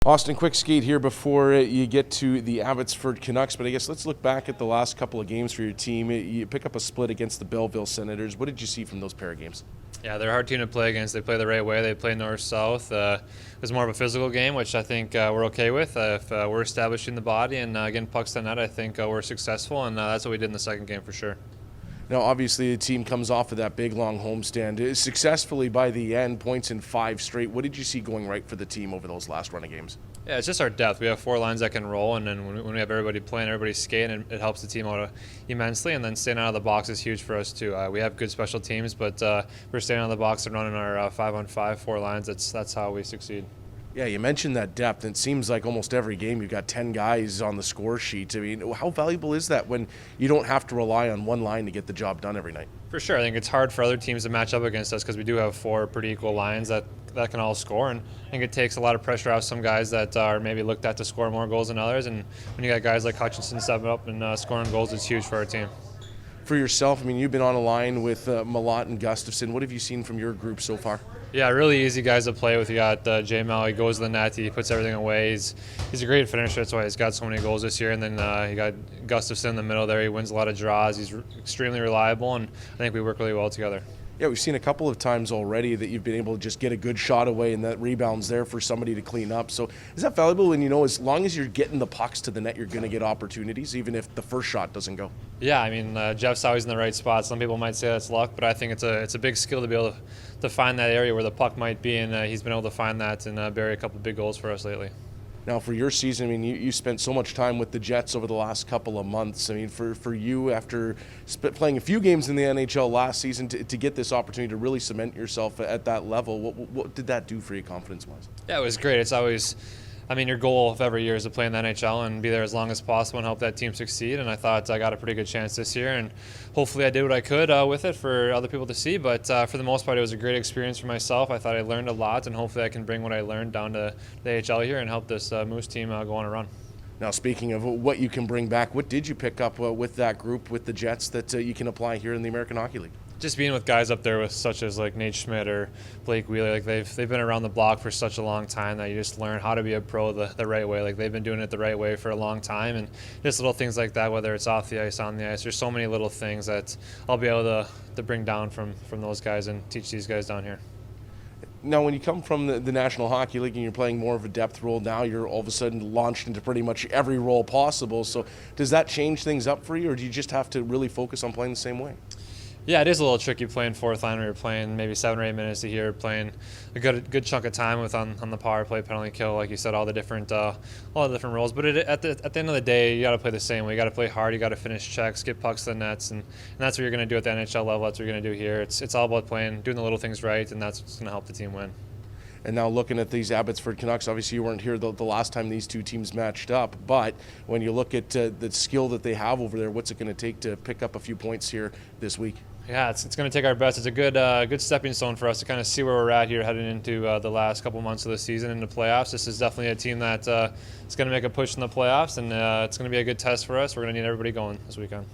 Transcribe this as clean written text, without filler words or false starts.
Austin, quick skate here before you get to the Abbottsford Canucks, but I guess let's look back at the last couple of games for your team. You pick up a split against the Belleville Senators. What did you see from those pair of games? Yeah, they're a hard team to play against. They play the right way. They play north-south. It was more of a physical game, which I think we're okay with. If we're establishing the body and getting pucks to net, I think we're successful, and that's what we did in the second game for sure. Now, obviously, the team comes off of that big, long homestand. Successfully by the end, points in 5 straight. What did you see going right for the team over those last run of games? Yeah, it's just our depth. We have 4 lines that can roll, and then when we have everybody playing, everybody skating, it helps the team out immensely. And then staying out of the box is huge for us too. We have good special teams, but we're staying out of the box and running our 5-on-5 4 lines. That's how we succeed. Yeah, you mentioned that depth. It seems like almost every game you've got 10 guys on the score sheet. I mean, how valuable is that when you don't have to rely on one line to get the job done every night? For sure. I think it's hard for other teams to match up against us because we do have 4 pretty equal lines that can all score. And I think it takes a lot of pressure off some guys that are maybe looked at to score more goals than others. And when you got guys like Hutchinson stepping up and scoring goals, it's huge for our team. For yourself, I mean, you've been on a line with Malott and Gustafson. What have you seen from your group so far? Yeah, really easy guys to play with. You got J. Mel, he goes to the net, he puts everything away. He's a great finisher, that's why he's got so many goals this year. And then you got Gustafson in the middle there, he wins a lot of draws. He's extremely reliable, and I think we work really well together. Yeah, we've seen a couple of times already that you've been able to just get a good shot away and that rebound's there for somebody to clean up. So is that valuable when you know as long as you're getting the pucks to the net, you're going to get opportunities, even if the first shot doesn't go? Yeah, I mean, Jeff's always in the right spot. Some people might say that's luck, but I think it's a big skill to be able to find that area where the puck might be, and he's been able to find that and bury a couple of big goals for us lately. Now, for your season, I mean, you spent so much time with the Jets over the last couple of months. I mean, for you, after playing a few games in the NHL last season, to get this opportunity to really cement yourself at that level, what did that do for you confidence-wise? Yeah, it was great. It's always, I mean, your goal of every year is to play in the NHL and be there as long as possible and help that team succeed. And I thought I got a pretty good chance this year, and hopefully I did what I could with it for other people to see. But for the most part, it was a great experience for myself. I thought I learned a lot, and hopefully I can bring what I learned down to the AHL here and help this Moose team go on a run. Now, speaking of what you can bring back, what did you pick up with that group, with the Jets, that you can apply here in the American Hockey League? Just being with guys up there with such as like Nate Schmidt or Blake Wheeler, like they've been around the block for such a long time that you just learn how to be a pro the right way. Like they've been doing it the right way for a long time, and just little things like that, whether it's off the ice, on the ice, there's so many little things that I'll be able to bring down from those guys and teach these guys down here. Now, when you come from the National Hockey League and you're playing more of a depth role, now you're all of a sudden launched into pretty much every role possible. So does that change things up for you, or do you just have to really focus on playing the same way? Yeah, it is a little tricky playing fourth line where you're playing maybe 7 or 8 minutes a year, playing a good chunk of time with on the power play, penalty kill, like you said, all the different roles. But at the end of the day, you got to play the same way. You got to play hard. You got to finish checks, get pucks to the nets, and that's what you're going to do at the NHL level. That's what you're going to do here. It's all about doing the little things right, and that's what's going to help the team win. And now looking at these Abbotsford Canucks, obviously you weren't here the last time these two teams matched up, but when you look at the skill that they have over there, what's it going to take to pick up a few points here this week? Yeah, it's going to take our best. It's a good stepping stone for us to kind of see where we're at here heading into the last couple months of the season into playoffs. This is definitely a team that is going to make a push in the playoffs, and it's going to be a good test for us. We're going to need everybody going this weekend.